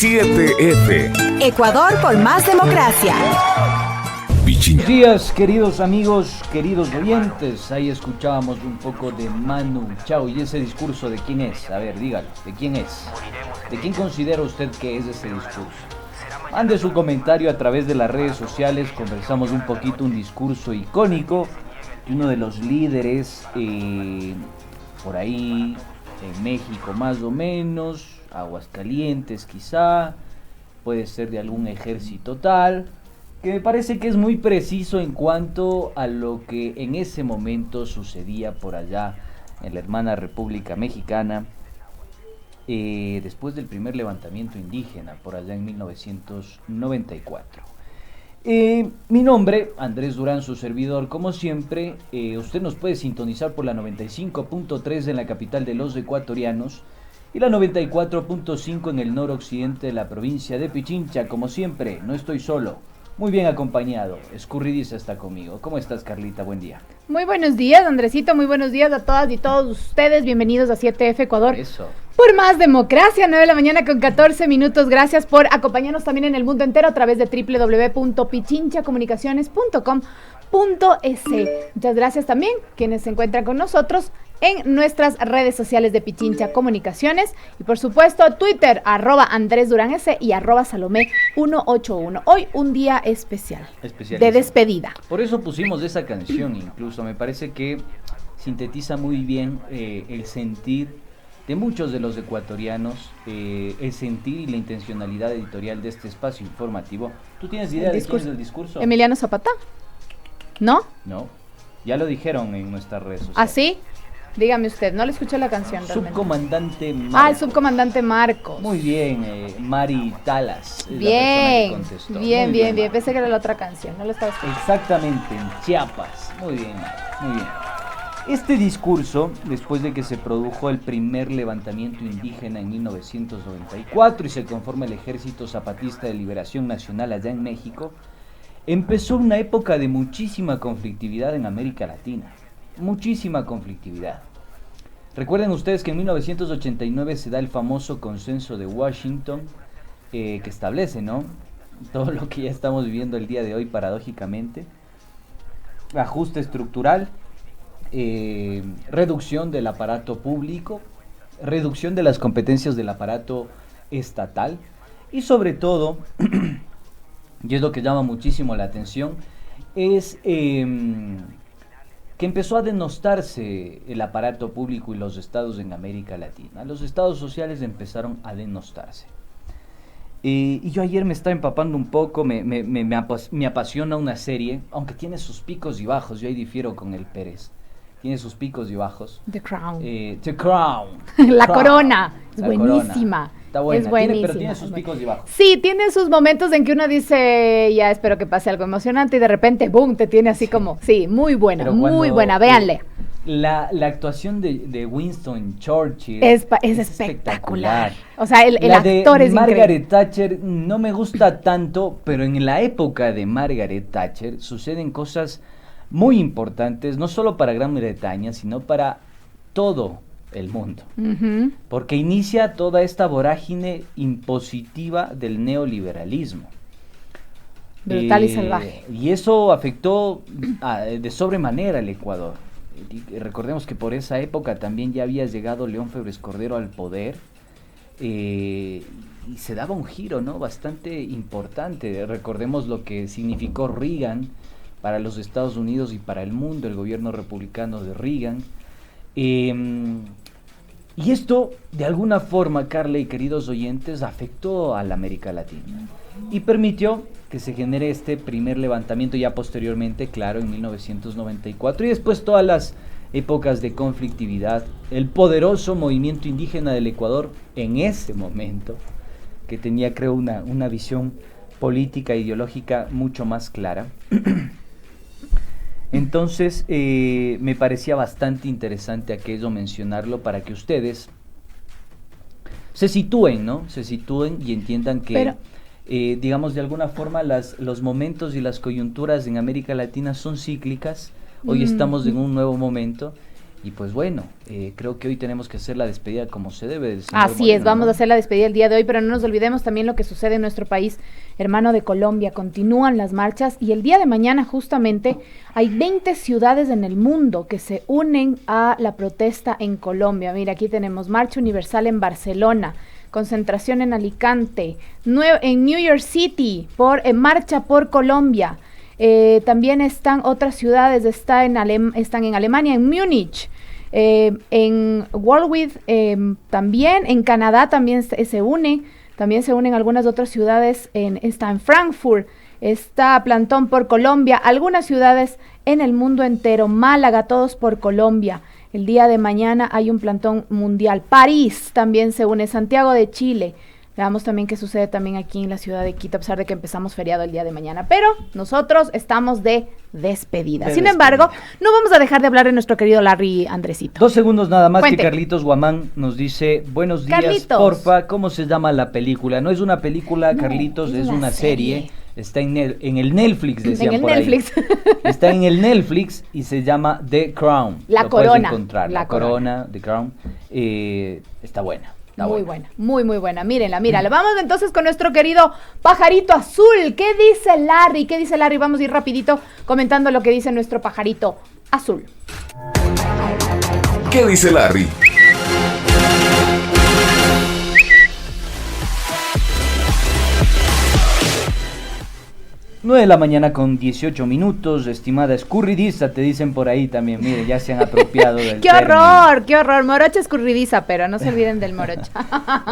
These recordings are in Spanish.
7F. Ecuador por más democracia. Buenos días, queridos amigos, queridos oyentes. Ahí escuchábamos un poco de Manu Chao. ¿Y ese discurso de quién es? A ver, dígalo, ¿de quién es? ¿De quién considera usted que es ese discurso? Mande su comentario a través de las redes sociales. Conversamos un poquito un discurso icónico de uno de los líderes por ahí en México más o menos, Aguascalientes quizá, puede ser de algún ejército tal, que me parece que es muy preciso en cuanto a lo que en ese momento sucedía por allá en la hermana República Mexicana, después del primer levantamiento indígena por allá en 1994. Mi nombre, Andrés Durán, su servidor, como siempre. Usted nos puede sintonizar por la 95.3 en la capital de los ecuatorianos y la 94.5 en el noroccidente de la provincia de Pichincha. Como siempre, no estoy solo, muy bien acompañado. Escurridiza está conmigo. ¿Cómo estás, Carlita? Buen día. Muy buenos días, Andresito, muy buenos días a todas y todos ustedes. Bienvenidos a 7F Ecuador. Eso. Por más democracia, 9 de la mañana con 14 minutos. Gracias por acompañarnos también en el mundo entero a través de www.pichinchacomunicaciones.com.es. Muchas gracias también quienes se encuentran con nosotros en nuestras redes sociales de Pichincha Comunicaciones y por supuesto Twitter, @Andrés Durán S y @Salomé181. Hoy un día especial de despedida. Por eso pusimos esa canción incluso. Me parece que sintetiza muy bien el sentir de muchos de los ecuatorianos, el sentir y la intencionalidad editorial de este espacio informativo. ¿Tú tienes idea de quién es el discurso? Emiliano Zapata. ¿No? No, ya lo dijeron en nuestras redes sociales. ¿Ah, sí? Dígame usted, no le escuché la canción realmente. Subcomandante Marcos. Ah, el subcomandante Marcos. Muy bien, Mari Talas. Bien, bien. Mari. Pensé que era la otra canción, no lo estaba escuchando. Exactamente, en Chiapas. Muy bien, Mari, muy bien. Este discurso, después de que se produjo el primer levantamiento indígena en 1994 y se conforma el Ejército Zapatista de Liberación Nacional allá en México, empezó una época de muchísima conflictividad en América Latina. Muchísima conflictividad. Recuerden ustedes que en 1989 se da el famoso consenso de Washington, que establece, ¿no?, todo lo que ya estamos viviendo el día de hoy paradójicamente: ajuste estructural, reducción del aparato público, reducción de las competencias del aparato estatal y sobre todo, y es lo que llama muchísimo la atención, es que empezó a denostarse el aparato público y los estados en América Latina. Los estados sociales empezaron a denostarse. Y yo ayer me estaba empapando un poco, me apasiona una serie, aunque tiene sus picos y bajos. Yo ahí difiero con el Pérez. Tiene sus picos y bajos. The Crown. The Crown. La Corona. Es La buenísima. Corona. Está buena, Es buenísima. pero tiene sus picos y bajos. Sí, tiene sus momentos en que uno dice, ya espero que pase algo emocionante, y de repente, boom, te tiene así como, sí, muy buena, véanle. La actuación de Winston Churchill es espectacular. O sea, el actor es increíble. Margaret Thatcher no me gusta tanto, pero en la época de Margaret Thatcher suceden cosas muy importantes, no solo para Gran Bretaña, sino para todo el mundo, porque inicia toda esta vorágine impositiva del neoliberalismo. Brutal y salvaje. Y eso afectó de sobremanera al Ecuador. Y recordemos que por esa época también ya había llegado León Febres Cordero al poder, y se daba un giro, ¿no?, bastante importante. Recordemos lo que significó Reagan para los Estados Unidos y para el mundo, el gobierno republicano de Reagan. Y esto, de alguna forma, Carla y queridos oyentes, afectó a la América Latina y permitió que se genere este primer levantamiento, ya posteriormente, claro, en 1994, y después todas las épocas de conflictividad, el poderoso movimiento indígena del Ecuador en ese momento, que tenía, creo, una visión política e ideológica mucho más clara. Entonces, me parecía bastante interesante aquello mencionarlo para que ustedes se sitúen, ¿no? Se sitúen y entiendan que, digamos, de alguna forma los momentos y las coyunturas en América Latina son cíclicas. Hoy estamos en un nuevo momento Y pues bueno, creo que hoy tenemos que hacer la despedida como se debe del señor Así Moreno, es, vamos ¿no? a hacer la despedida el día de hoy, pero no nos olvidemos también lo que sucede en nuestro país hermano de Colombia. Continúan las marchas y el día de mañana justamente hay 20 ciudades en el mundo que se unen a la protesta en Colombia. Mira, aquí tenemos Marcha Universal en Barcelona, concentración en Alicante, en New York City, Marcha por Colombia. También están otras ciudades, están en Alemania, en Múnich, en Warwick, también en Canadá también se unen algunas otras ciudades, está en Frankfurt, está Plantón por Colombia, algunas ciudades en el mundo entero, Málaga, todos por Colombia. El día de mañana hay un plantón mundial. París también se une, Santiago de Chile. Veamos también qué sucede también aquí en la ciudad de Quito, a pesar de que empezamos feriado el día de mañana. Pero nosotros estamos de despedida. Sin embargo, no vamos a dejar de hablar de nuestro querido Larry Andresito. 2 segundos nada más. Cuente. Que Carlitos Guamán nos dice, buenos días, Carlitos. porfa, ¿cómo se llama la película? No es una película, No, Carlitos, es es una una serie. serie. Está en el Netflix, decían En el por Netflix. ahí. Está en el Netflix y se llama The Crown. La Lo puedes Corona. encontrar, La La Corona, The Crown. Está buena. Está Muy buena. buena, muy buena. Mírenla. Vamos entonces con nuestro querido pajarito azul. ¿Qué dice Larry? Vamos a ir rapidito comentando lo que dice nuestro pajarito azul. ¿Qué dice Larry? 9 de la mañana con 18 minutos, estimada escurridiza, te dicen por ahí también, mire, ya se han apropiado del ¡Qué horror! Morocha escurridiza, pero no se olviden del morocha.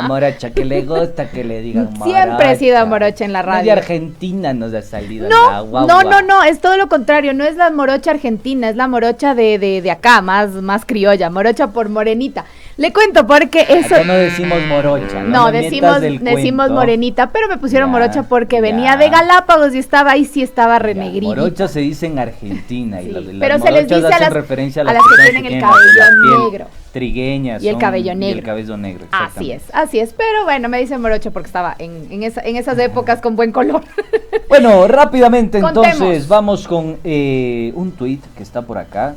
Morocha, que le gusta que le digan morocha. Siempre he sido morocha en la radio. No, de Argentina nos ha salido la No, guagua. no, es todo lo contrario, no es la morocha argentina, es la morocha de acá, más criolla, morocha por morenita. Le cuento porque eso... Acá no decimos morocha, No, me decimos metas del cuento. morenita, pero me pusieron Ya, morocha porque ya. venía de Galápagos y estaba ahí, sí estaba Ya, renegrita. morocha se dice en Argentina y Sí, las pero se les morochas dice a hacen las- referencia a las que personas tienen el la cabello piel negro. trigueñas Y el son- cabello y negro. el cabello negro, Así exactamente. es, pero bueno, me dicen morocha porque estaba en esas épocas con buen color. Bueno, rápidamente entonces Contemos. vamos con un tuit que está por acá.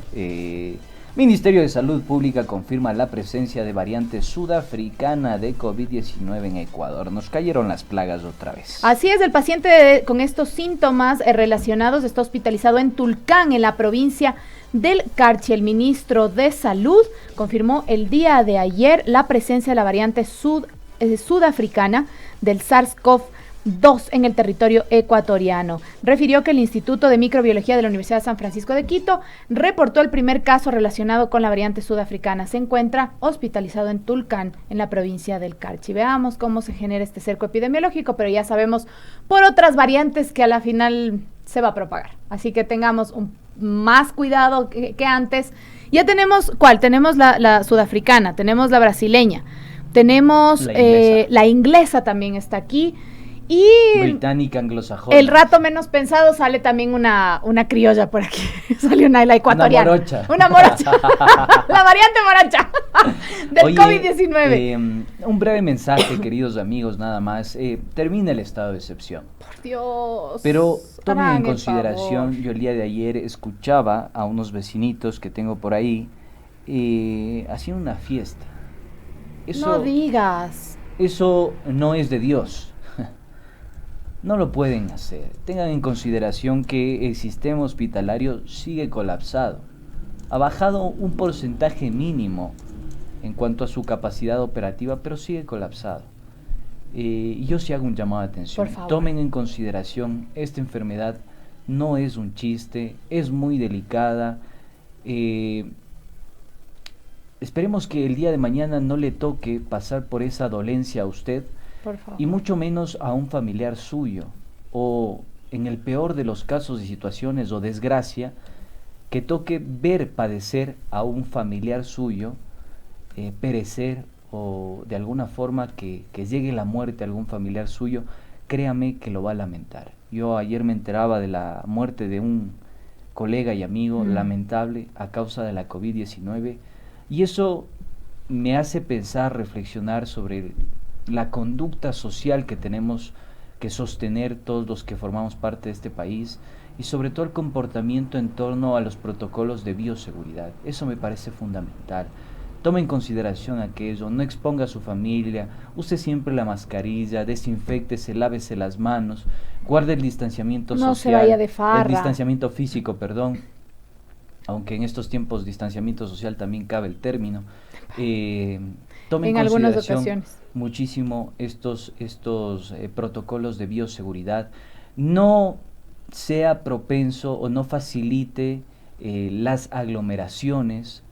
Ministerio de Salud Pública confirma la presencia de variante sudafricana de COVID-19 en Ecuador. Nos cayeron las plagas otra vez. Así es, el paciente con estos síntomas relacionados está hospitalizado en Tulcán, en la provincia del Carchi. El ministro de Salud confirmó el día de ayer la presencia de la variante sudafricana del SARS-CoV-2 en el territorio ecuatoriano. Refirió que el Instituto de Microbiología de la Universidad de San Francisco de Quito reportó el primer caso relacionado con la variante sudafricana. Se encuentra hospitalizado en Tulcán, en la provincia del Carchi. Veamos cómo se genera este cerco epidemiológico, pero ya sabemos por otras variantes que a la final se va a propagar. Así que tengamos más cuidado que antes. Ya tenemos, ¿cuál? Tenemos la sudafricana, tenemos la brasileña, tenemos la inglesa también está aquí. Y Británica, anglosajona. el rato menos pensado sale también una criolla por aquí. Sale la ecuatoriana. Una morocha. La variante morocha del Oye, COVID-19. Un breve mensaje, queridos amigos, nada más. Termina el estado de excepción. Por Dios. Pero tomen hagan en el consideración, favor. yo el día de ayer escuchaba a unos vecinitos que tengo por ahí, hacían una fiesta. No digas. Eso no es de Dios. No lo pueden hacer. Tengan en consideración que el sistema hospitalario sigue colapsado. Ha bajado un porcentaje mínimo en cuanto a su capacidad operativa, pero sigue colapsado. Y yo sí hago un llamado de atención. Por favor. Tomen en consideración, esta enfermedad no es un chiste, es muy delicada. Esperemos que el día de mañana no le toque pasar por esa dolencia a usted, Por favor. y mucho menos a un familiar suyo, o en el peor de los casos y situaciones o desgracia, que toque ver padecer a un familiar suyo, perecer, o de alguna forma que llegue la muerte a algún familiar suyo. Créame que lo va a lamentar. Yo ayer me enteraba de la muerte de un colega y amigo lamentable a causa de la COVID-19, y eso me hace pensar, reflexionar sobre la conducta social que tenemos que sostener todos los que formamos parte de este país, y sobre todo el comportamiento en torno a los protocolos de bioseguridad. Eso me parece fundamental. Tome en consideración aquello, no exponga a su familia, use siempre la mascarilla, desinféctese, lávese las manos, guarde el distanciamiento social. No se vaya de farra. El distanciamiento físico, perdón, aunque en estos tiempos distanciamiento social también cabe el término. Tome en algunas consideración ocasiones muchísimo estos protocolos de bioseguridad. No sea propenso o no facilite las aglomeraciones.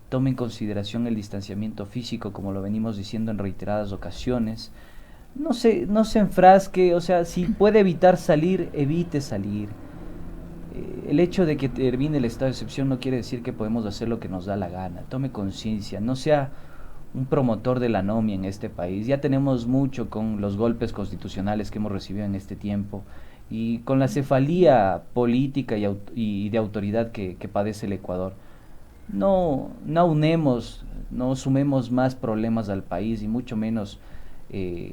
Tome en consideración el distanciamiento físico, como lo venimos diciendo en reiteradas ocasiones. No se enfrasque, o sea, si puede evitar salir, evite salir. El hecho de que termine el estado de excepción no quiere decir que podemos hacer lo que nos da la gana. Tome conciencia, no sea un promotor de la anomia en este país. Ya tenemos mucho con los golpes constitucionales que hemos recibido en este tiempo y con la cefalía política y de autoridad que padece el Ecuador. No sumemos más problemas al país y mucho menos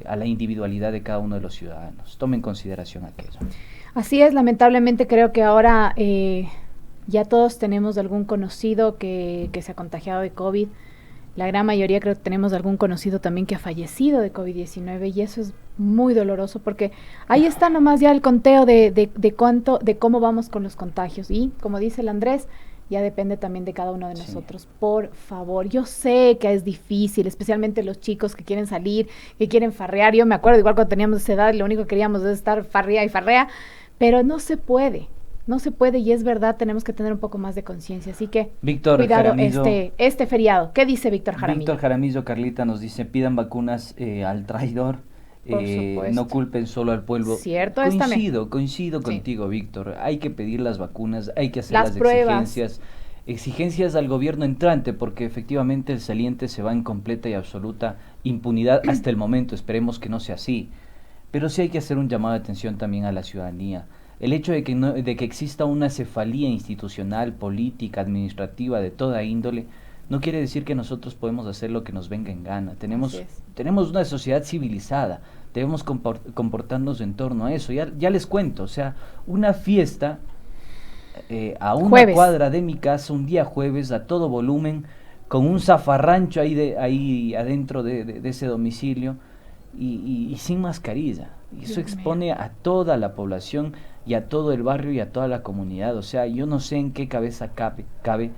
a la individualidad de cada uno de los ciudadanos. Tome en consideración aquello. Así es, lamentablemente creo que ahora ya todos tenemos algún conocido que se ha contagiado de COVID. La gran mayoría creo que tenemos algún conocido también que ha fallecido de COVID-19 y eso es muy doloroso porque ahí está nomás ya el conteo de cómo vamos con los contagios y como dice el Andrés, ya depende también de cada uno de nosotros. Sí. Por favor, yo sé que es difícil, especialmente los chicos que quieren salir, que quieren farrear. Yo me acuerdo igual cuando teníamos esa edad, lo único que queríamos es estar farrea, pero no se puede y es verdad, tenemos que tener un poco más de conciencia. Así que Víctor cuidado Jaramillo, este feriado. ¿Qué dice Víctor Jaramillo? Víctor Jaramillo, Carlita, nos dice, pidan vacunas al traidor. No culpen solo al pueblo. Cierto, coincido contigo, Víctor. Hay que pedir las vacunas, hay que hacer las pruebas. Exigencias al gobierno entrante, porque efectivamente el saliente se va en completa y absoluta impunidad hasta el momento. Esperemos que no sea así. Pero sí hay que hacer un llamado de atención también a la ciudadanía. El hecho de que exista una cefalía institucional, política, administrativa, de toda índole, no quiere decir que nosotros podemos hacer lo que nos venga en gana. Tenemos una sociedad civilizada, debemos comportarnos en torno a eso. Ya les cuento, o sea, una fiesta a una cuadra de mi casa, un día jueves, a todo volumen, con un zafarrancho ahí adentro de ese domicilio y sin mascarilla. Y eso expone a toda la población y a todo el barrio y a toda la comunidad. O sea, yo no sé en qué cabeza cabe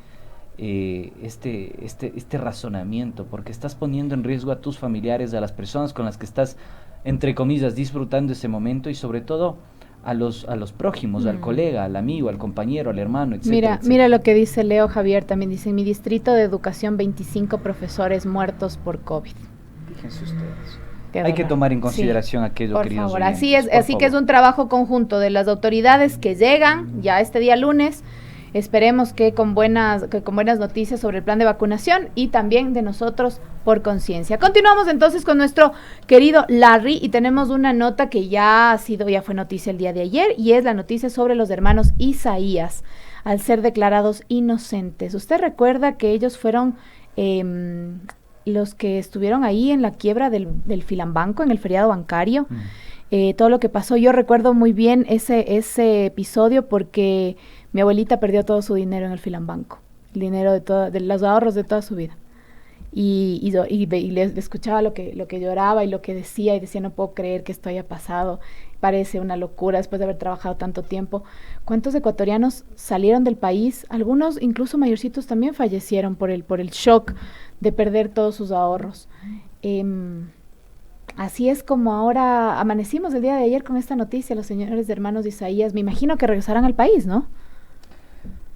este razonamiento, porque estás poniendo en riesgo a tus familiares, a las personas con las que estás, entre comillas, disfrutando ese momento y sobre todo a los prójimos, al colega, al amigo, al compañero, al hermano, etcétera. Mira lo que dice Leo Javier, también dice, en mi distrito de educación 25 profesores muertos por COVID. Fíjense ustedes. Hay que tomar en consideración aquello, queridos oyentes. Así es, así que es un trabajo conjunto de las autoridades que llegan ya este día lunes. Esperemos que con buenas noticias sobre el plan de vacunación y también de nosotros por conciencia. Continuamos entonces con nuestro querido Larry y tenemos una nota que ya fue noticia el día de ayer y es la noticia sobre los hermanos Isaías al ser declarados inocentes. ¿Usted recuerda que ellos fueron los que estuvieron ahí en la quiebra del Filambanco, en el feriado bancario? Todo lo que pasó, yo recuerdo muy bien ese episodio porque mi abuelita perdió todo su dinero en el Filambanco, el dinero de los ahorros de toda su vida. Y le escuchaba lo que lloraba y lo que decía, y decía, no puedo creer que esto haya pasado, parece una locura después de haber trabajado tanto tiempo. ¿Cuántos ecuatorianos salieron del país? Algunos, incluso mayorcitos, también fallecieron por el shock de perder todos sus ahorros. Así es como ahora amanecimos el día de ayer con esta noticia, los señores hermanos de Isaías. Me imagino que regresarán al país, ¿no?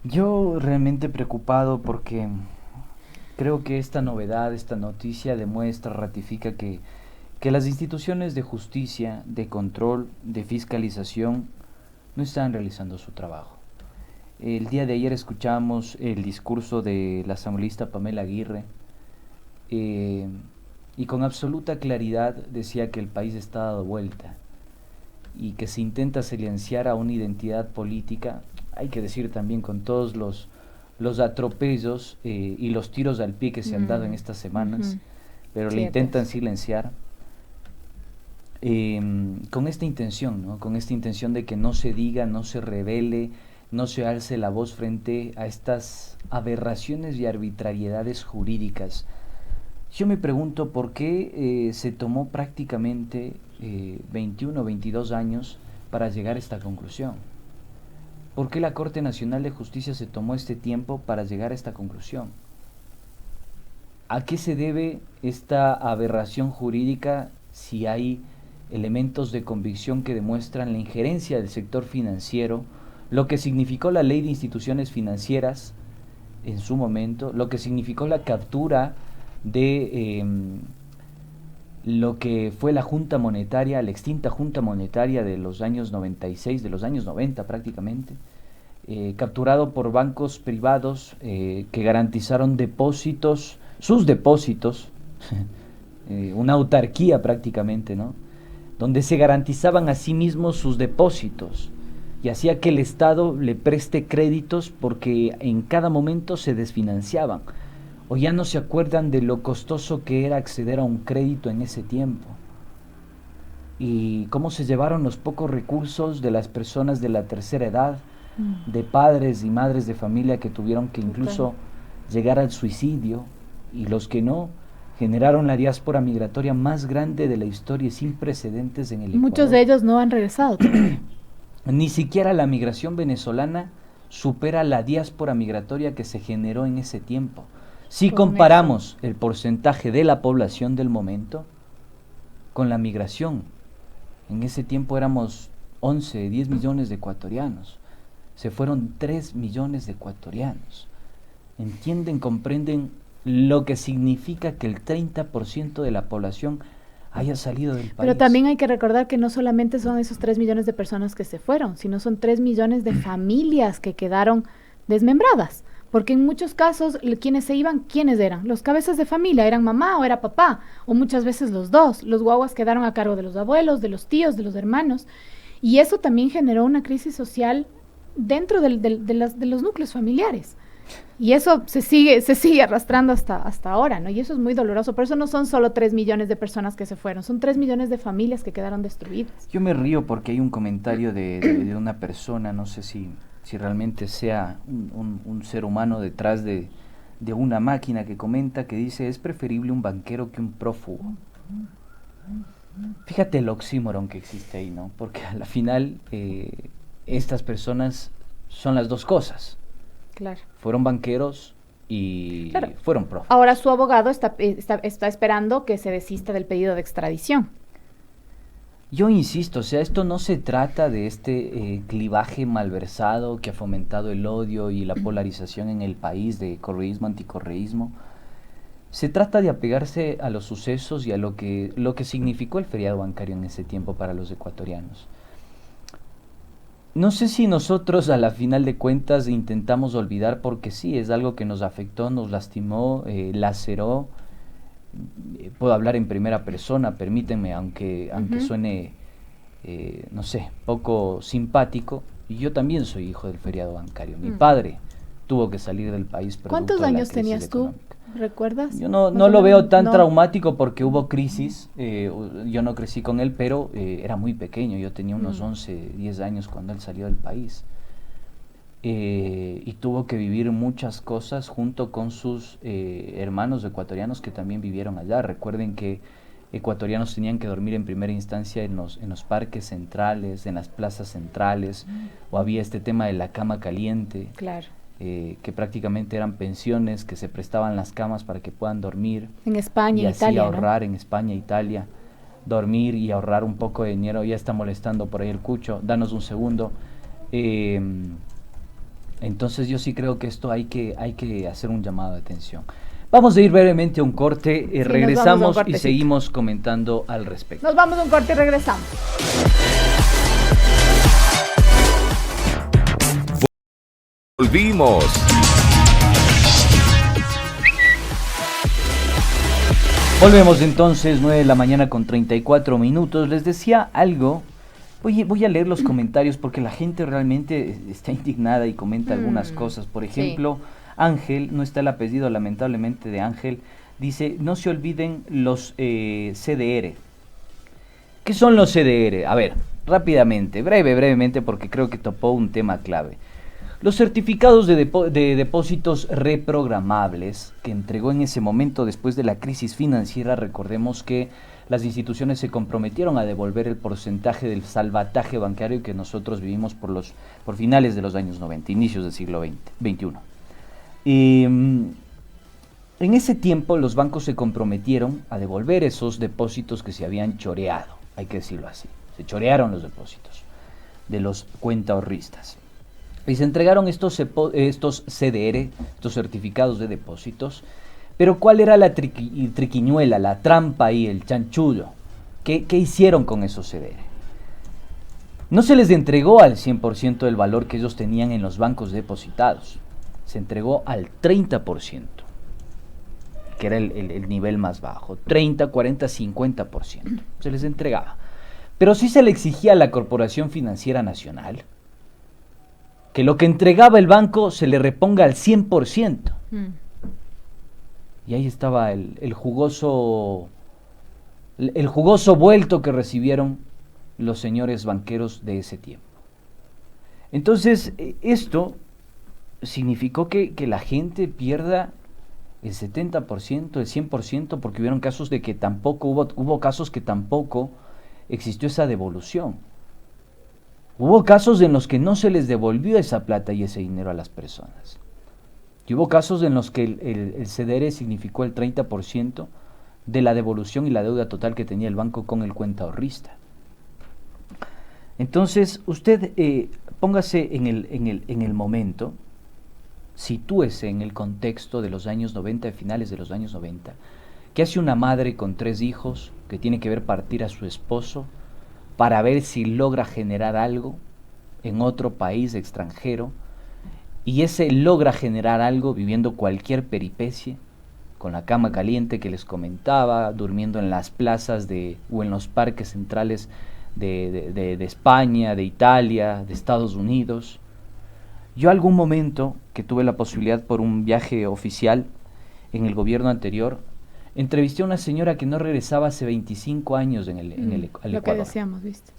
Yo realmente preocupado porque creo que esta novedad, esta noticia demuestra, ratifica que las instituciones de justicia, de control, de fiscalización no están realizando su trabajo. El día de ayer escuchamos el discurso de la asambleísta Pamela Aguirre y con absoluta claridad decía que el país está dado vuelta y que se intenta silenciar a una identidad política, hay que decir también con todos los atropellos y los tiros al pie que se han dado en estas semanas, pero le intentan silenciar. con esta intención, ¿no? Con esta intención de que no se diga, no se revele, no se alce la voz frente a estas aberraciones y arbitrariedades jurídicas. Yo me pregunto por qué se tomó prácticamente 21 o 22 años para llegar a esta conclusión. ¿Por qué la Corte Nacional de Justicia se tomó este tiempo para llegar a esta conclusión? ¿A qué se debe esta aberración jurídica si hay elementos de convicción que demuestran la injerencia del sector financiero, lo que significó la Ley de Instituciones Financieras en su momento, lo que significó la captura de lo que fue la Junta Monetaria, la extinta Junta Monetaria de los años 96, de los años 90 prácticamente, capturado por bancos privados que garantizaron depósitos, sus depósitos, una autarquía prácticamente, ¿no? Donde se garantizaban a sí mismos sus depósitos y hacía que el Estado le preste créditos porque en cada momento se desfinanciaban. O ya no se acuerdan de lo costoso que era acceder a un crédito en ese tiempo. Y cómo se llevaron los pocos recursos de las personas de la tercera edad, de padres y madres de familia que tuvieron que incluso llegar al suicidio, y los que no, generaron la diáspora migratoria más grande de la historia y sin precedentes en el Ecuador. Muchos de ellos no han regresado. Ni siquiera la migración venezolana supera la diáspora migratoria que se generó en ese tiempo. Si comparamos el porcentaje de la población del momento con la migración, en ese tiempo éramos 11, 10 millones de ecuatorianos. Se fueron 3 millones de ecuatorianos. ¿Entienden, comprenden lo que significa que el 30% de la población haya salido del país? Pero también hay que recordar que no solamente son esos 3 millones de personas que se fueron, sino son 3 millones de familias que quedaron desmembradas. Porque en muchos casos, quienes se iban, ¿quiénes eran? Los cabezas de familia, ¿eran mamá o era papá? O muchas veces los dos. Los guaguas quedaron a cargo de los abuelos, de los tíos, de los hermanos. Y eso también generó una crisis social dentro de los núcleos familiares. Y eso se sigue arrastrando hasta ahora, ¿no? Y eso es muy doloroso. Por eso no son solo 3 millones de personas que se fueron, son 3 millones de familias que quedaron destruidas. Yo me río porque hay un comentario de una persona, no sé si realmente sea un ser humano detrás de una máquina, que comenta, que dice: es preferible un banquero que un prófugo. Fíjate el oxímoron que existe ahí, ¿no? Porque a la final estas personas son las dos cosas. Claro. Fueron banqueros y fueron prófugos. Ahora su abogado está esperando que se desista del pedido de extradición. Yo insisto, o sea, esto no se trata de este clivaje malversado que ha fomentado el odio y la polarización en el país, de correísmo, anticorreísmo. Se trata de apegarse a los sucesos y a lo que significó el feriado bancario en ese tiempo para los ecuatorianos. No sé si nosotros a la final de cuentas intentamos olvidar, porque sí, es algo que nos afectó, nos lastimó, laceró. Puedo hablar en primera persona, permítanme, aunque suene, no sé, poco simpático. Y yo también soy hijo del feriado bancario. Mi padre tuvo que salir del país. ¿Cuántos años tenías tú? ¿Recuerdas? Yo no lo veo tan traumático porque hubo crisis. Yo no crecí con él, pero era muy pequeño. Yo tenía unos 11, 10 años cuando él salió del país. Y tuvo que vivir muchas cosas junto con sus hermanos ecuatorianos que también vivieron allá. Recuerden que ecuatorianos tenían que dormir en primera instancia en los parques centrales, en las plazas centrales, o había este tema de la cama caliente. Claro. Que prácticamente eran pensiones que se prestaban las camas para que puedan dormir. En España, y así Italia, ahorrar, ¿no? En España, Italia, dormir y ahorrar un poco de dinero. Ya está molestando por ahí el Cucho, danos un segundo. Entonces yo sí creo que esto hay que hacer un llamado de atención. Vamos a ir brevemente a un corte, regresamos y seguimos comentando al respecto. Nos vamos a un corte y regresamos. Volvimos. Volvemos entonces, 9 de la mañana con 34 minutos. Les decía algo. Voy a leer los comentarios porque la gente realmente está indignada y comenta algunas cosas. Por ejemplo, sí. Ángel, no está el apellido lamentablemente de Ángel, dice: no se olviden los CDR. ¿Qué son los CDR? A ver, rápidamente, brevemente, porque creo que topó un tema clave. Los certificados de depósitos reprogramables que entregó en ese momento después de la crisis financiera, recordemos que las instituciones se comprometieron a devolver el porcentaje del salvataje bancario que nosotros vivimos por finales de los años 90, inicios del siglo XXI. En ese tiempo los bancos se comprometieron a devolver esos depósitos que se habían choreado, hay que decirlo así. Se chorearon los depósitos de los cuentaahorristas. Y se entregaron estos CDR, estos certificados de depósitos. Pero ¿cuál era la triquiñuela, la trampa ahí, el chanchullo? ¿Qué hicieron con esos CDR? No se les entregó al 100% del valor que ellos tenían en los bancos depositados. Se entregó al 30%, que era el nivel más bajo. 30, 40, 50%. Se les entregaba. Pero sí se le exigía a la Corporación Financiera Nacional que lo que entregaba el banco se le reponga al 100%. Y ahí estaba el jugoso vuelto que recibieron los señores banqueros de ese tiempo. Entonces, esto significó que la gente pierda el 70%, el 100%, porque hubieron casos de que tampoco, hubo casos que tampoco existió esa devolución. Hubo casos en los que no se les devolvió esa plata y ese dinero a las personas. Y hubo casos en los que el CDR significó el 30% de la devolución y la deuda total que tenía el banco con el cuentaahorrista. Entonces, usted póngase en el momento, sitúese en el contexto de los años 90, de finales de los años 90. ¿Qué hace una madre con 3 hijos que tiene que ver partir a su esposo para ver si logra generar algo en otro país extranjero? Y ese logra generar algo viviendo cualquier peripecia, con la cama caliente que les comentaba, durmiendo en las plazas o en los parques centrales de España, de Italia, de Estados Unidos. Yo algún momento que tuve la posibilidad por un viaje oficial en el gobierno anterior, entrevisté a una señora que no regresaba hace 25 años al Ecuador. Lo que decíamos, ¿viste?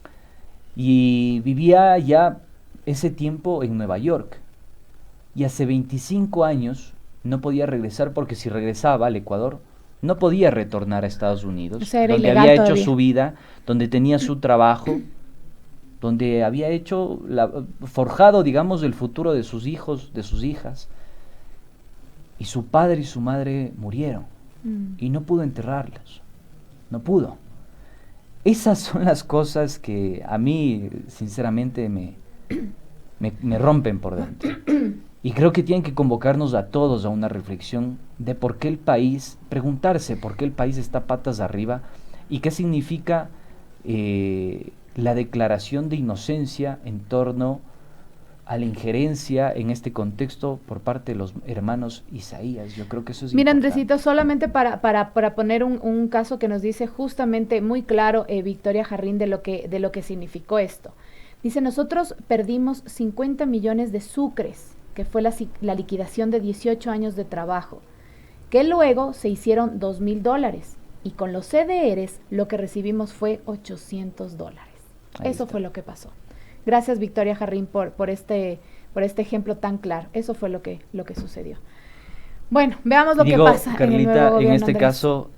Y vivía ya ese tiempo en Nueva York. Y hace 25 años no podía regresar porque si regresaba al Ecuador no podía retornar a Estados Unidos, o sea, era donde ilegal había hecho todavía su vida, donde tenía su trabajo, donde había forjado, digamos, el futuro de sus hijos, de sus hijas. Y su padre y su madre murieron y no pudo enterrarlos, no pudo. Esas son las cosas que a mí, sinceramente, me rompen por dentro. Y creo que tienen que convocarnos a todos a una reflexión de por qué el país, preguntarse por qué el país está patas arriba y qué significa la declaración de inocencia en torno a la injerencia en este contexto por parte de los hermanos Isaías. Yo creo que eso es Mira, importante. Andresito, solamente para poner un caso que nos dice justamente muy claro Victoria Jarrín de lo que significó esto. Dice, nosotros perdimos 50 millones de sucres, que fue la liquidación de 18 años de trabajo, que luego se hicieron $2,000, y con los CDRs lo que recibimos fue $800. Eso fue lo que pasó. Gracias, Victoria Jarrín, por este ejemplo tan claro. Eso fue lo que sucedió. Bueno, veamos lo que pasa, Carlita, en el nuevo gobierno, en este Andrés. caso,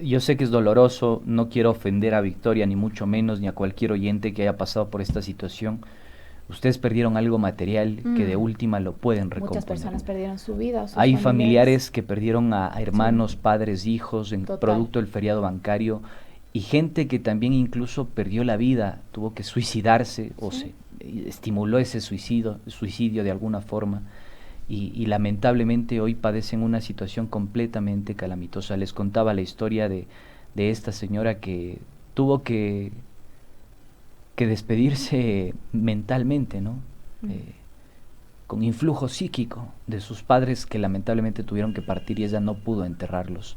yo sé que es doloroso, no quiero ofender a Victoria, ni mucho menos, ni a cualquier oyente que haya pasado por esta situación. Ustedes perdieron algo material que de última lo pueden recomponer. Muchas personas perdieron su vida. O sus Hay familiares que perdieron a hermanos, Sí. padres, hijos, en Total. producto del feriado bancario, y gente que también incluso perdió la vida, tuvo que suicidarse o Sí. se estimuló ese suicidio de alguna forma, y lamentablemente hoy padecen una situación completamente calamitosa. Les contaba la historia de esta señora que tuvo que despedirse mentalmente, ¿no? Con influjo psíquico de sus padres que lamentablemente tuvieron que partir y ella no pudo enterrarlos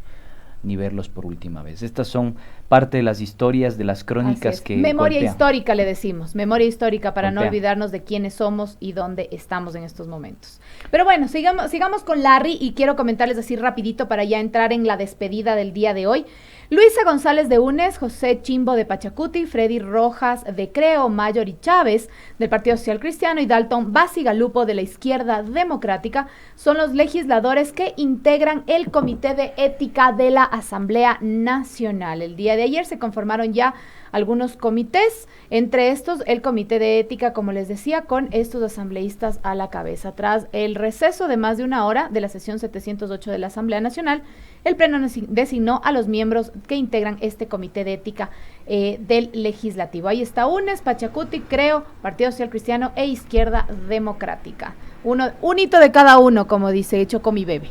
ni verlos por última vez. Estas son parte de las historias, de las crónicas que memoria golpean. histórica le decimos, memoria histórica para no Golpean. olvidarnos de quiénes somos y dónde estamos en estos momentos. Pero bueno, sigamos con Larry, y quiero comentarles así rapidito para ya entrar en la despedida del día de hoy. Luisa González de UNES, José Chimbo de Pachacuti, Freddy Rojas de Creo, Mayor y Chávez del Partido Social Cristiano y Dalton Basigalupo de la Izquierda Democrática son los legisladores que integran el Comité de Ética de la Asamblea Nacional. El día de ayer se conformaron ya algunos comités, entre estos el Comité de Ética, como les decía, con estos asambleístas a la cabeza. Tras el receso de más de una hora de la sesión 708 de la Asamblea Nacional, el Pleno designó a los miembros que integran este Comité de Ética del Legislativo. Ahí está UNES, Pachacuti, Creo, Partido Social Cristiano e Izquierda Democrática. Un hito de cada uno, como dice Chocomi Bebe.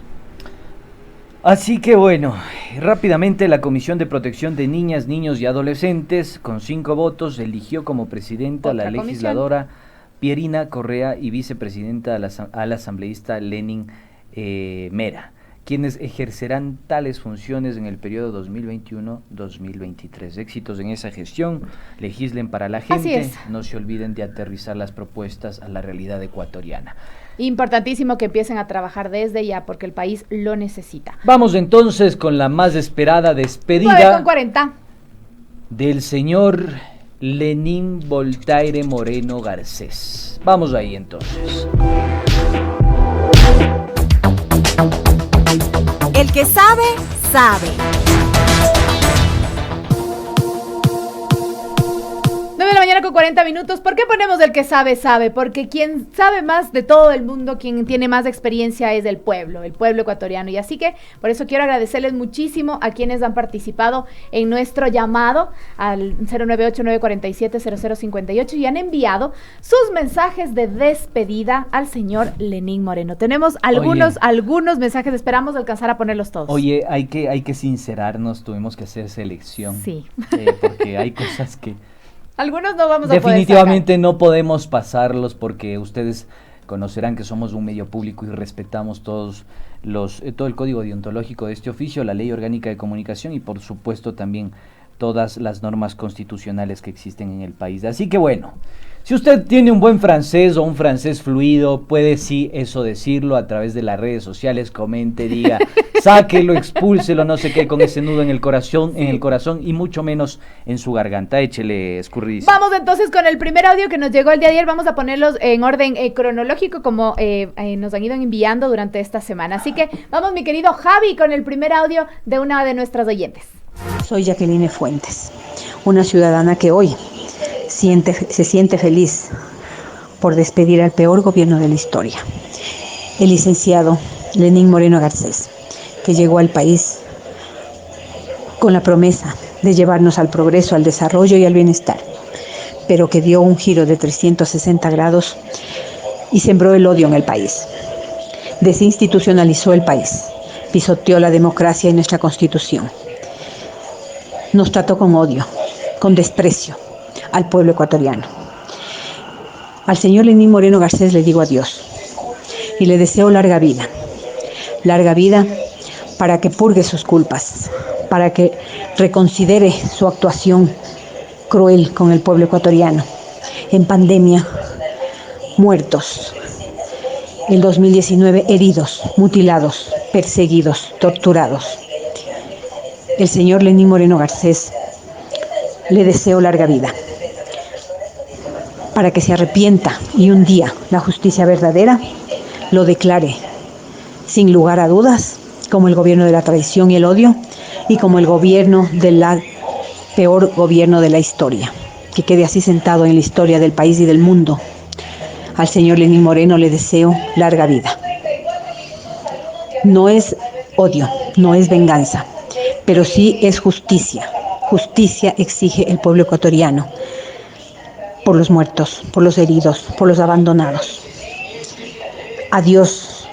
Así que bueno, rápidamente la Comisión de Protección de Niñas, Niños y Adolescentes, con 5 votos, eligió como presidenta a la legisladora Pierina Correa y vicepresidenta a la asambleísta Lenin Mera, quienes ejercerán tales funciones en el periodo 2021-2023. Éxitos en esa gestión, legislen para la gente, no se olviden de aterrizar las propuestas a la realidad ecuatoriana. Importantísimo que empiecen a trabajar desde ya, porque el país lo necesita. Vamos entonces con la más esperada despedida 9:40 del señor Lenín Voltaire Moreno Garcés. Vamos ahí entonces. El que sabe, sabe. 9:40 a.m. ¿Por qué ponemos el que sabe, sabe? Porque quien sabe más de todo el mundo, quien tiene más experiencia es el pueblo ecuatoriano. Y así que por eso quiero agradecerles muchísimo a quienes han participado en nuestro llamado al 098-947-0058 y han enviado sus mensajes de despedida al señor Lenín Moreno. Tenemos algunos mensajes, esperamos alcanzar a ponerlos todos. Oye, hay que sincerarnos, tuvimos que hacer selección. Sí. Porque hay cosas que algunos no vamos a definitivamente no podemos pasarlos, porque ustedes conocerán que somos un medio público y respetamos todo el código deontológico de este oficio, la ley orgánica de comunicación y por supuesto también todas las normas constitucionales que existen en el país. Así que bueno, si usted tiene un buen francés o un francés fluido, puede decirlo a través de las redes sociales, comente, diga, sáquelo, expúlselo, no sé qué, con ese nudo en el corazón y mucho menos en su garganta. Échele, escurridísimo. Vamos entonces con el primer audio que nos llegó el día de ayer. Vamos a ponerlos en orden cronológico como nos han ido enviando durante esta semana. Así que vamos, mi querido Javi, con el primer audio de una de nuestras oyentes. Soy Jacqueline Fuentes, una ciudadana que hoy se siente feliz por despedir al peor gobierno de la historia, el licenciado Lenín Moreno Garcés, que llegó al país con la promesa de llevarnos al progreso, al desarrollo y al bienestar, pero que dio un giro de 360 grados y sembró el odio en el país. Desinstitucionalizó el país, pisoteó la democracia y nuestra Constitución. Nos trató con odio, con desprecio al pueblo ecuatoriano. Al señor Lenín Moreno Garcés le digo adiós y le deseo larga vida para que purgue sus culpas, para que reconsidere su actuación cruel con el pueblo ecuatoriano. En pandemia, muertos. El 2019, heridos, mutilados, perseguidos, torturados. El señor Lenín Moreno Garcés le deseo larga vida para que se arrepienta y un día la justicia verdadera lo declare sin lugar a dudas como el gobierno de la traición y el odio y como el gobierno del peor gobierno de la historia, que quede así sentado en la historia del país y del mundo. Al señor Lenín Moreno le deseo larga vida. No es odio, no es venganza, pero sí es justicia. Justicia exige el pueblo ecuatoriano por los muertos, por los heridos, por los abandonados. Adiós,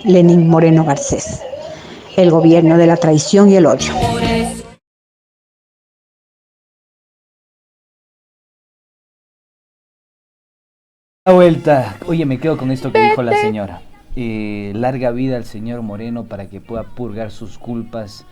Lenín Moreno Garcés, el gobierno de la traición y el odio. La vuelta. Oye, me quedo con esto que dijo la señora. Larga vida al señor Moreno para que pueda purgar sus culpas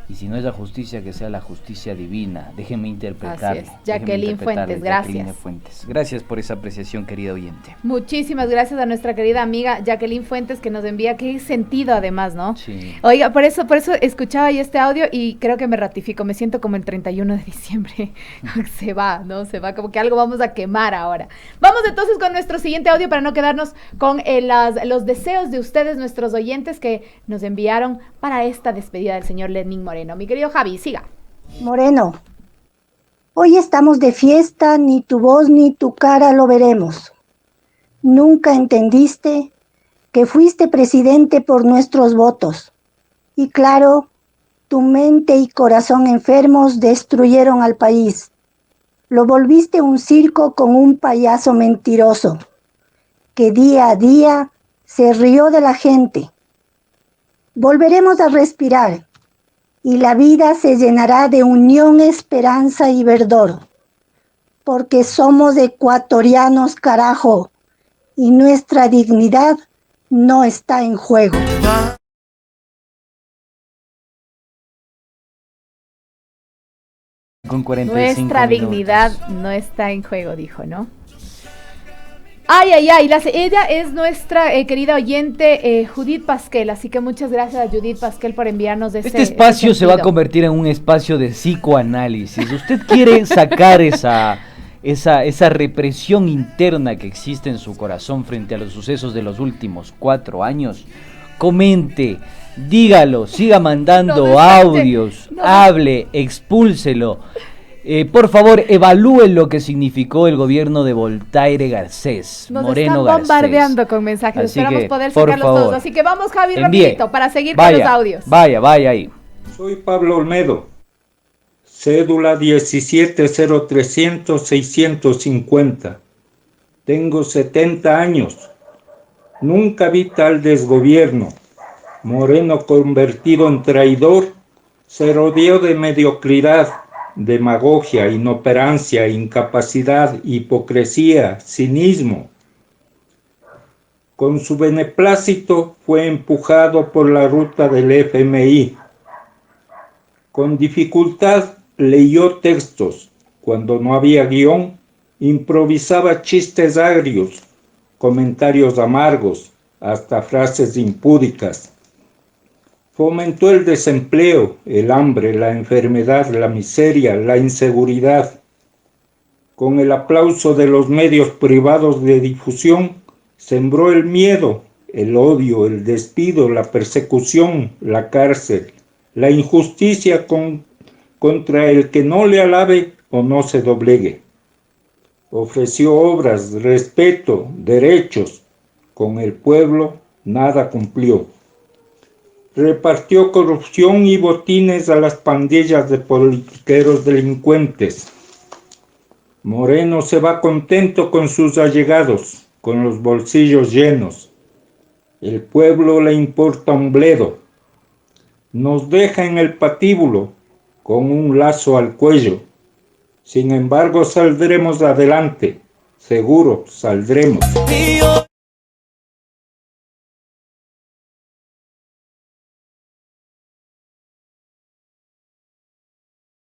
Y si no es la justicia, que sea la justicia divina. Déjenme interpretarlo. Así es. Jacqueline Fuentes, gracias. Jacqueline Fuentes. Gracias por esa apreciación, querida oyente. Muchísimas gracias a nuestra querida amiga Jacqueline Fuentes, que nos envía, qué sentido además, ¿no? Sí. Oiga, por eso escuchaba yo este audio y creo que me ratifico, me siento como el 31 de diciembre. Se va, ¿no? Se va, como que algo vamos a quemar ahora. Vamos entonces con nuestro siguiente audio para no quedarnos con los deseos de ustedes, nuestros oyentes, que nos enviaron para esta despedida del señor Lenín Moreno. Mi querido Javi, siga. Moreno, hoy estamos de fiesta, ni tu voz ni tu cara lo veremos. Nunca entendiste que fuiste presidente por nuestros votos. Y claro, tu mente y corazón enfermos destruyeron al país. Lo volviste un circo con un payaso mentiroso, que día a día se rió de la gente. Volveremos a respirar y la vida se llenará de unión, esperanza y verdor, porque somos ecuatorianos, carajo, y nuestra dignidad no está en juego. Con 45 Nuestra minutos. dignidad no está en juego, dijo, ¿no? Ay, ella es nuestra querida oyente Judith Pasquel, así que muchas gracias a Judith Pasquel por enviarnos Este espacio se va a convertir en un espacio de psicoanálisis. Usted quiere sacar esa represión interna que existe en su corazón frente a los sucesos de los últimos 4 años. Comente, dígalo, siga mandando audios, hable, expúlselo. Por favor, evalúen lo que significó el gobierno de Voltaire Garcés, Moreno Garcés. Nos están bombardeando con mensajes, así esperamos que, poder sacarlos todos. Así que vamos, Javi, rapidito, para seguir con los audios. Vaya ahí. Soy Pablo Olmedo, cédula 170300-650. Tengo 70 años. Nunca vi tal desgobierno. Moreno, convertido en traidor, se rodeó de mediocridad, demagogia, inoperancia, incapacidad, hipocresía, cinismo. Con su beneplácito fue empujado por la ruta del FMI. Con dificultad leyó textos. Cuando no había guión, improvisaba chistes agrios, comentarios amargos, hasta frases impúdicas. Fomentó el desempleo, el hambre, la enfermedad, la miseria, la inseguridad. Con el aplauso de los medios privados de difusión, sembró el miedo, el odio, el despido, la persecución, la cárcel, la injusticia contra el que no le alabe o no se doblegue. Ofreció obras, respeto, derechos. Con el pueblo nada cumplió. Repartió corrupción y botines a las pandillas de politiqueros delincuentes. Moreno se va contento con sus allegados, con los bolsillos llenos. El pueblo le importa un bledo. Nos deja en el patíbulo con un lazo al cuello. Sin embargo, saldremos adelante. Seguro saldremos.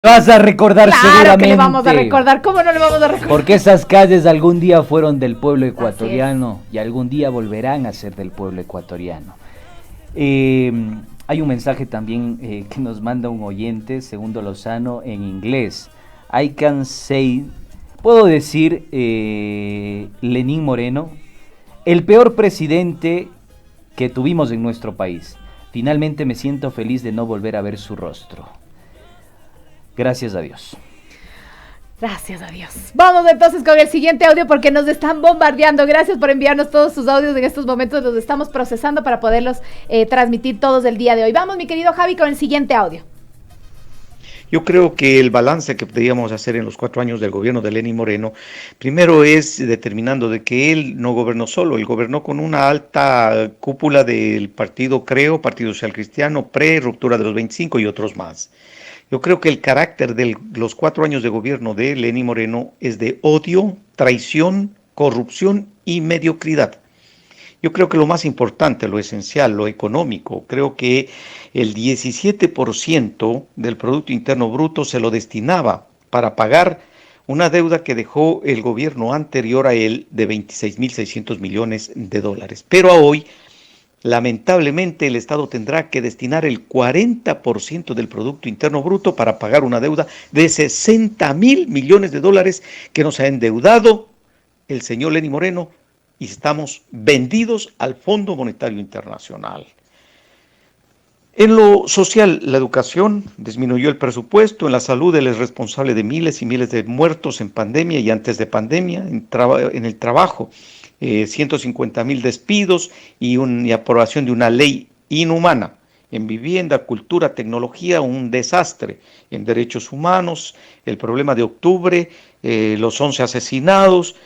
Vas a recordar seguramente. Que le vamos a recordar, ¿cómo no le vamos a recordar? Porque esas calles algún día fueron del pueblo ecuatoriano y algún día volverán a ser del pueblo ecuatoriano. Hay un mensaje también que nos manda un oyente, Segundo Lozano, en inglés. I can say, puedo decir, Lenín Moreno, el peor presidente que tuvimos en nuestro país. Finalmente me siento feliz de no volver a ver su rostro. Gracias a Dios. Gracias a Dios. Vamos entonces con el siguiente audio porque nos están bombardeando. Gracias por enviarnos todos sus audios en estos momentos. Los estamos procesando para poderlos transmitir todos el día de hoy. Vamos, mi querido Javi, con el siguiente audio. Yo creo que el balance que podríamos hacer en los 4 años del gobierno de Lenín Moreno, primero es determinando de que él no gobernó solo, él gobernó con una alta cúpula del partido Creo, Partido Social Cristiano, ruptura de los 25 y otros más. Yo creo que el carácter de los 4 años de gobierno de Lenín Moreno es de odio, traición, corrupción y mediocridad. Yo creo que lo más importante, lo esencial, lo económico, creo que el 17% del Producto Interno Bruto se lo destinaba para pagar una deuda que dejó el gobierno anterior a él de 26.600 millones de dólares. Pero a hoy, lamentablemente, el Estado tendrá que destinar el 40% del Producto Interno Bruto para pagar una deuda de 60.000 millones de dólares que nos ha endeudado el señor Lenín Moreno, y estamos vendidos al Fondo Monetario Internacional. En lo social, la educación disminuyó el presupuesto, en la salud él es responsable de miles y miles de muertos en pandemia y antes de pandemia, en el trabajo, 150.000 despidos y aprobación de una ley inhumana. En vivienda, cultura, tecnología, un desastre. En derechos humanos, el problema de octubre, los 11 asesinados,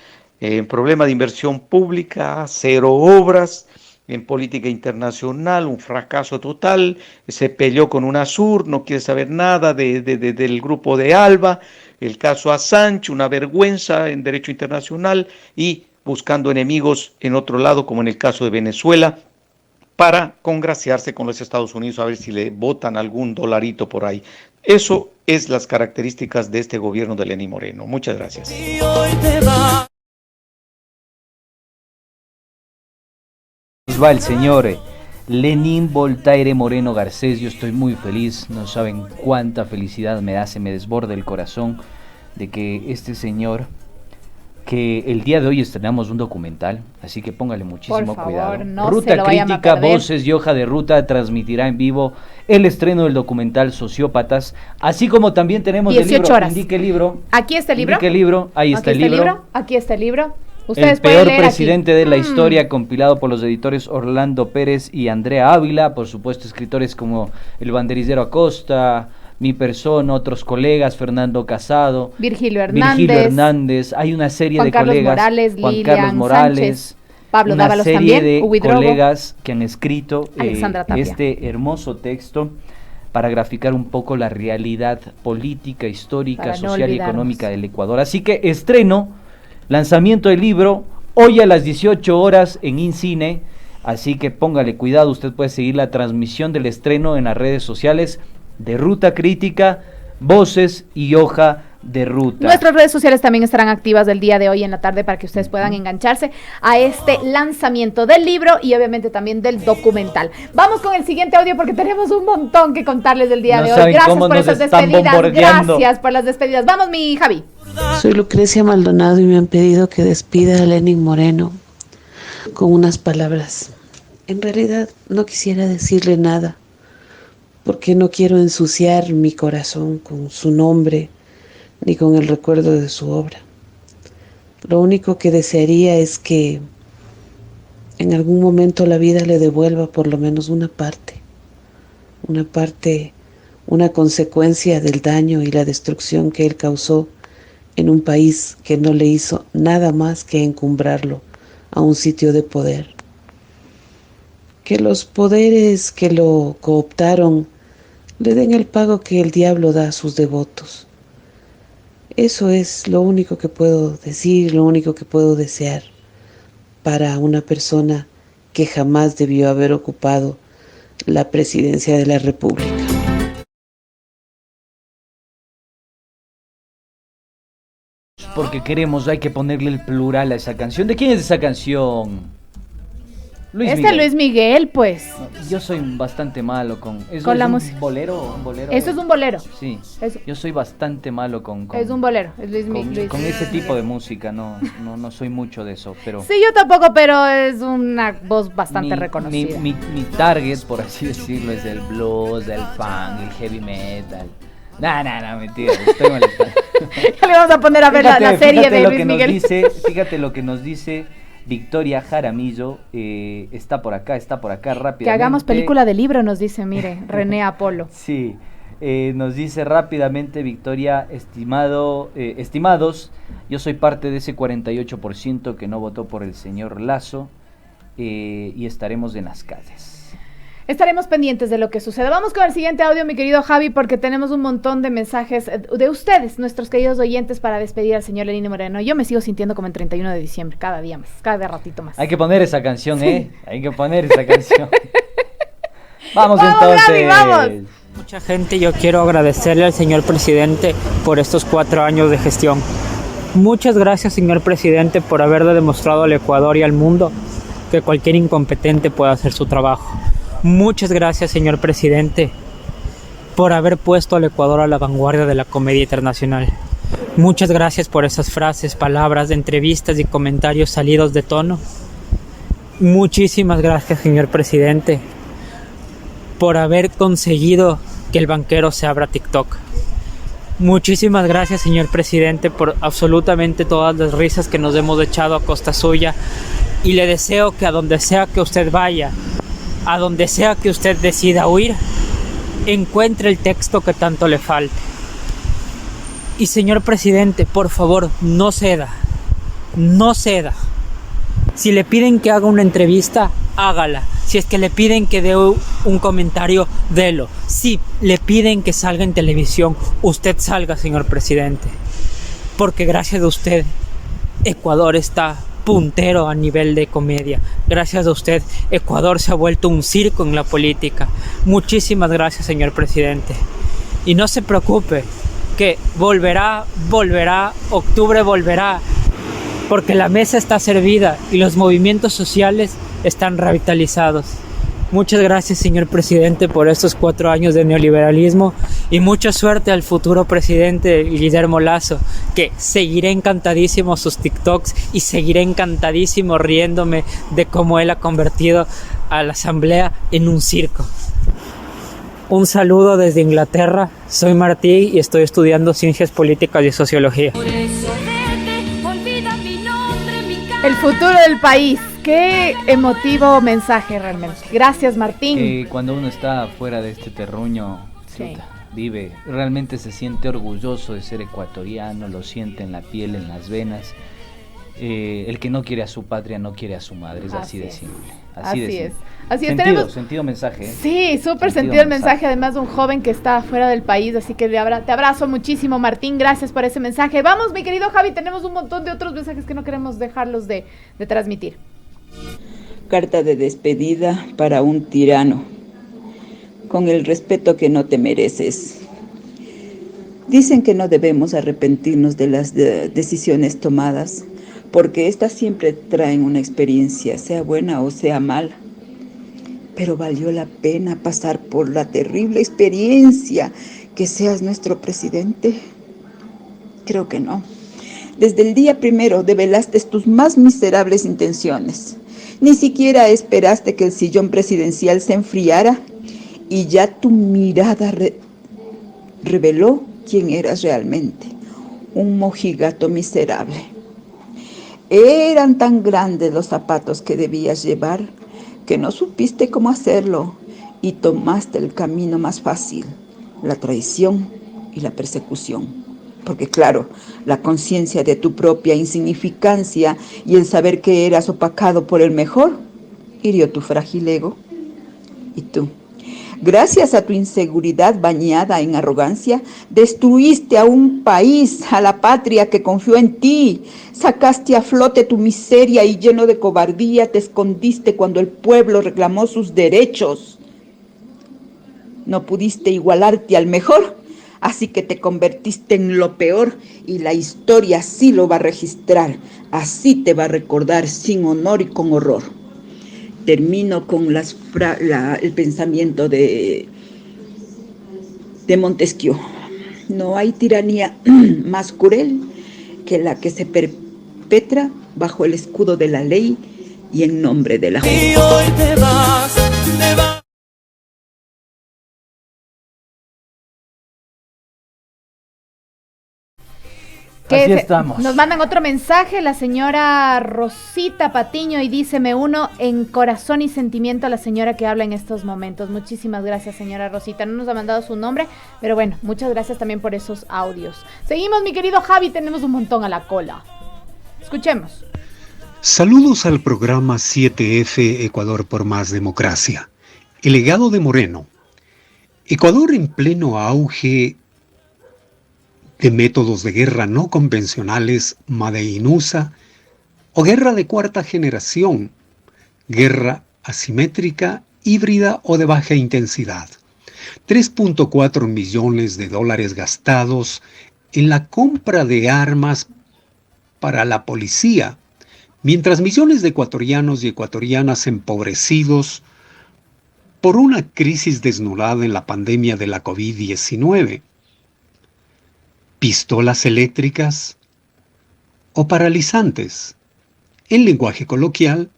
problema de inversión pública, 0 obras. En política internacional, un fracaso total. Se peleó con UNASUR, no quiere saber nada del grupo de ALBA. El caso Assange, una vergüenza en derecho internacional, y buscando enemigos en otro lado, como en el caso de Venezuela, para congraciarse con los Estados Unidos, a ver si le botan algún dolarito por ahí. Eso es las características de este gobierno de Lenín Moreno. Muchas gracias. Va el señor Lenín Voltaire Moreno Garcés. Yo estoy muy feliz, no saben cuánta felicidad me da, se me desborda el corazón de que este señor, que el día de hoy estrenamos un documental, así que póngale muchísimo cuidado. No Ruta Crítica, Voces y Hoja de Ruta transmitirá en vivo el estreno del documental Sociópatas, así como también tenemos 18 el libro. horas. Indique el libro. Aquí está el libro. Indique el libro, ahí está el libro. Aquí está el libro. Ustedes El peor leer presidente aquí de la historia, compilado por los editores Orlando Pérez y Andrea Ávila, por supuesto escritores como el banderizero Acosta, mi persona, otros colegas, Fernando Casado, Virgilio Hernández, hay una serie Juan de Carlos colegas, Morales, Juan Lilian Carlos Morales, Sánchez, Pablo una Dávalos serie también, de Huidrobo, colegas que han escrito Alexandra Tapia. este hermoso texto para graficar un poco la realidad política, histórica, Para no social y olvidarnos. económica del Ecuador. Así que estreno, lanzamiento del libro, hoy a las 18 horas en InCine, así que póngale cuidado, usted puede seguir la transmisión del estreno en las redes sociales de Ruta Crítica, Voces y Hoja de Ruta. Nuestras redes sociales también estarán activas el día de hoy en la tarde para que ustedes puedan engancharse a este lanzamiento del libro y obviamente también del documental. Vamos con el siguiente audio porque tenemos un montón que contarles del día de hoy. Gracias por esas despedidas, gracias por las despedidas. Vamos, mi Javi. Soy Lucrecia Maldonado y me han pedido que despida a Lenín Moreno con unas palabras. En realidad no quisiera decirle nada, porque no quiero ensuciar mi corazón con su nombre ni con el recuerdo de su obra. Lo único que desearía es que en algún momento la vida le devuelva por lo menos una parte, una consecuencia del daño y la destrucción que él causó en un país que no le hizo nada más que encumbrarlo a un sitio de poder. Que los poderes que lo cooptaron le den el pago que el diablo da a sus devotos. Eso es lo único que puedo decir, lo único que puedo desear para una persona que jamás debió haber ocupado la presidencia de la República. Porque queremos, hay que ponerle el plural a esa canción. ¿De quién es esa canción? Luis Miguel, pues. Yo soy bastante malo con la música. ¿Un bolero? Eso es un bolero. Sí. Eso. Yo soy bastante malo con es un bolero. Es Luis con ese tipo de música. No soy mucho de eso. Pero sí, yo tampoco, pero es una voz bastante reconocida. Mi target, por así decirlo, es el blues, el funk, el heavy metal. No, mentira, estoy molestando. Ya le vamos a poner a ver la serie de Luis Miguel. Fíjate lo que nos dice Victoria Jaramillo, está por acá rápidamente. Que hagamos película de libro, nos dice, mire, René Apolo. Sí, nos dice rápidamente Victoria, estimados, yo soy parte de ese 48% que no votó por el señor Lasso, y estaremos en las calles. estaremos pendientes de lo que suceda. Vamos con el siguiente audio, mi querido Javi, porque tenemos un montón de mensajes de ustedes, nuestros queridos oyentes, para despedir al señor Lenín Moreno. Yo me sigo sintiendo como el 31 de diciembre, cada día más, cada ratito más. Hay que poner esa canción, sí. Hay que poner esa canción. Vamos entonces. Gaby, vamos. Mucha gente, yo quiero agradecerle al señor presidente por estos 4 años de gestión. Muchas gracias, señor presidente, por haberle demostrado al Ecuador y al mundo que cualquier incompetente puede hacer su trabajo. Muchas gracias, señor presidente, por haber puesto al Ecuador a la vanguardia de la comedia internacional. Muchas gracias por esas frases, palabras, entrevistas y comentarios salidos de tono. Muchísimas gracias, señor presidente, por haber conseguido que el banquero se abra TikTok. Muchísimas gracias, señor presidente, por absolutamente todas las risas que nos hemos echado a costa suya. Y le deseo que a donde sea que usted vaya, a donde sea que usted decida huir, encuentre el texto que tanto le falte. Y señor presidente, por favor, no ceda. No ceda. Si le piden que haga una entrevista, hágala. Si es que le piden que dé un comentario, délo. Si le piden que salga en televisión, usted salga, señor presidente. Porque gracias a usted, Ecuador está puntero a nivel de comedia. Gracias a usted, Ecuador se ha vuelto un circo en la política. Muchísimas gracias, señor presidente. Y no se preocupe, que volverá, octubre volverá, porque la mesa está servida y los movimientos sociales están revitalizados. Muchas gracias, señor presidente, por estos 4 años de neoliberalismo y mucha suerte al futuro presidente Guillermo Lasso, que seguiré encantadísimo sus TikToks y seguiré encantadísimo riéndome de cómo él ha convertido a la asamblea en un circo. Un saludo desde Inglaterra, soy Martí y estoy estudiando Ciencias Políticas y Sociología. El futuro del país. Qué emotivo mensaje realmente. Gracias, Martín. Cuando uno está fuera de este terruño, sí, vive, realmente se siente orgulloso de ser ecuatoriano, lo siente en la piel, en las venas. El que no quiere a su patria no quiere a su madre, es así de simple. Así es. Así es. Sentido mensaje. Sí, súper sentido el mensaje, además de un joven que está fuera del país, así que te abrazo muchísimo, Martín, gracias por ese mensaje. Vamos, mi querido Javi, tenemos un montón de otros mensajes que no queremos dejarlos de transmitir. Carta de despedida para un tirano, con el respeto que no te mereces. Dicen que no debemos arrepentirnos de las decisiones tomadas, porque éstas siempre traen una experiencia, sea buena o sea mala. Pero valió la pena pasar por la terrible experiencia que seas nuestro presidente. Creo que no. Desde el día primero develaste tus más miserables intenciones. Ni siquiera esperaste que el sillón presidencial se enfriara y ya tu mirada reveló quién eras realmente. Un mojigato miserable. Eran tan grandes los zapatos que debías llevar que no supiste cómo hacerlo y tomaste el camino más fácil, la traición y la persecución. Porque claro, la conciencia de tu propia insignificancia y el saber que eras opacado por el mejor hirió tu frágil ego. Y tú, gracias a tu inseguridad bañada en arrogancia, destruiste a un país, a la patria que confió en ti. Sacaste a flote tu miseria y lleno de cobardía te escondiste cuando el pueblo reclamó sus derechos. No pudiste igualarte al mejor, así que te convertiste en lo peor y la historia así lo va a registrar, así te va a recordar sin honor y con horror. Termino con el pensamiento de Montesquieu. No hay tiranía más cruel que la que se perpetra bajo el escudo de la ley y en nombre de la justicia. Y hoy te vas. Así estamos. Nos mandan otro mensaje, la señora Rosita Patiño, y dice: me uno en corazón y sentimiento a la señora que habla en estos momentos. Muchísimas gracias, señora Rosita. No nos ha mandado su nombre, pero bueno, muchas gracias también por esos audios. Seguimos, mi querido Javi, tenemos un montón a la cola. Escuchemos. Saludos al programa 7F Ecuador por Más Democracia. El legado de Moreno. Ecuador en pleno auge de métodos de guerra no convencionales, Made in USA, o guerra de cuarta generación, guerra asimétrica, híbrida o de baja intensidad. 3.4 millones de dólares gastados en la compra de armas para la policía, mientras millones de ecuatorianos y ecuatorianas empobrecidos por una crisis desnudada en la pandemia de la COVID-19. Pistolas eléctricas o paralizantes, en lenguaje coloquial,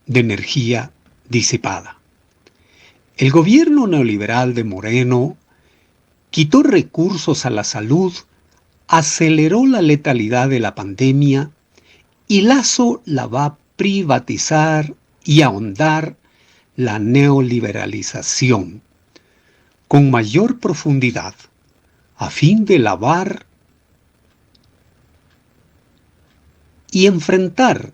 de energía disipada. El gobierno neoliberal de Moreno quitó recursos a la salud, aceleró la letalidad de la pandemia y Lasso la va a privatizar y ahondar la neoliberalización con mayor profundidad a fin de lavar y enfrentar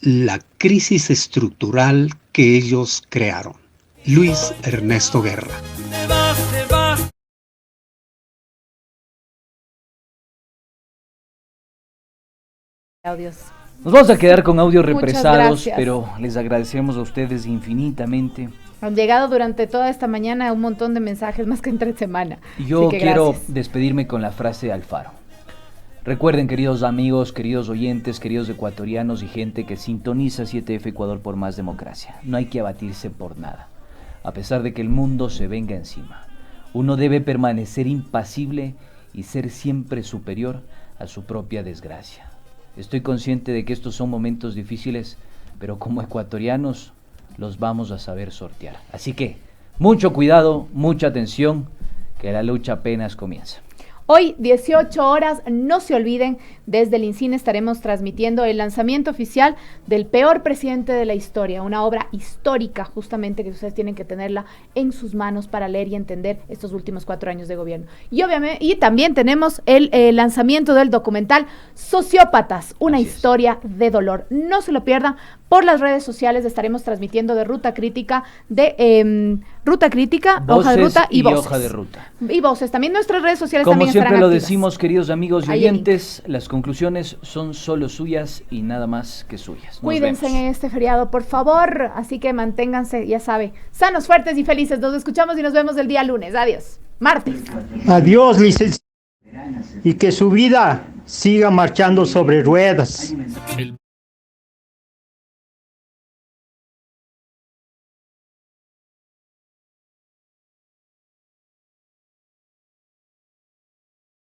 la crisis estructural que ellos crearon. Luis Ernesto Guerra. Audios. Nos vamos a quedar con audios Muchas represados, gracias. pero les agradecemos a ustedes infinitamente. Han llegado durante toda esta mañana un montón de mensajes más que entre semana. Yo Así que quiero gracias. despedirme con la frase de Alfaro. Recuerden, queridos amigos, queridos oyentes, queridos ecuatorianos y gente que sintoniza 7F Ecuador por más democracia. No hay que abatirse por nada, a pesar de que el mundo se venga encima. Uno debe permanecer impasible y ser siempre superior a su propia desgracia. Estoy consciente de que estos son momentos difíciles, pero como ecuatorianos los vamos a saber sortear. Así que, mucho cuidado, mucha atención, que la lucha apenas comienza. Hoy, 18 horas, no se olviden, desde el INCINE estaremos transmitiendo el lanzamiento oficial del peor presidente de la historia, una obra histórica justamente que ustedes tienen que tenerla en sus manos para leer y entender estos últimos 4 años de gobierno. Y obviamente, y también tenemos el lanzamiento del documental Sociópatas, una historia de dolor. No se lo pierdan, por las redes sociales estaremos transmitiendo de Ruta Crítica, Ruta Crítica, Hoja de Ruta y Voces. Hoja de Ruta. Y Voces, también nuestras redes sociales Como también siempre estarán lo activas. decimos, queridos amigos y Ahí el oyentes, las conclusiones son solo suyas y nada más que suyas. Nos Cuídense vemos. en este feriado, por favor, así que manténganse, ya sabe, sanos, fuertes y felices. Nos escuchamos y nos vemos el día lunes. Adiós. Martes. Adiós, licenciado. Y que su vida siga marchando sobre ruedas.